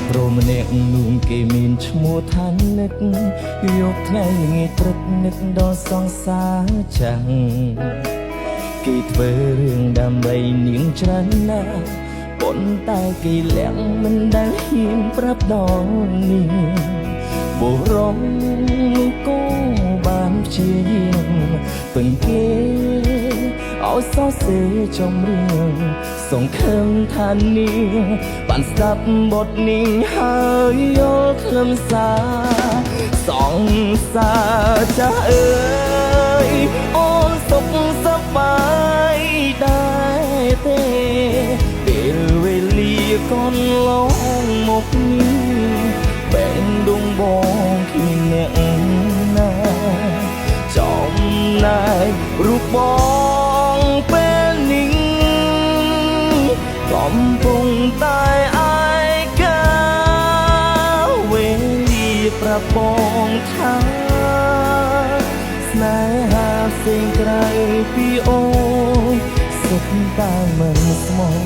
ព្រមម្នាក់នោះគេមានឈ្មោះថានឹកយកថ្ងៃងាយព្រឹកនឹកដល់សង្សារចាំងគេធ្វើរឿងដើម្បីនាងច្រើនណាស់ប៉ុន្តែគេលាក់មិនដែលហ៊ានប្រាប់ដល់នាងបុរសនោះក៏បានព្យាយាមពឹងគេឲ្យសរសេរចំរឿងសង្ឃឹមថានាងបានស្ដាប់បទនេះហើយយល់ខ្លឹមសារសង្សារចាស់អើយអូនសុខសប្បាយដែរទេពេលវេលាកន្លងមកនេះបែងដងបងគ្មានអ្នកណាចំណាយរូបបងពេលនេះកំពុងតែអាយកាវេលាប្រាប់បងថាស្នេហាផ្សេងក្រៅពីអូនសុខតែមិនស្មោះ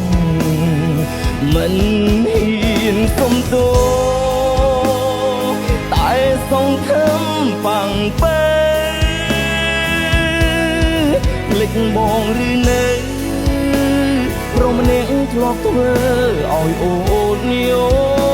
មិនហ៊ានសុំទោតែសង្ឃឹមបាំងពេភ្លេចបងឬនៅព្រមម្នាក់ធ្លាប់ធ្វើឲ្យអូនញោ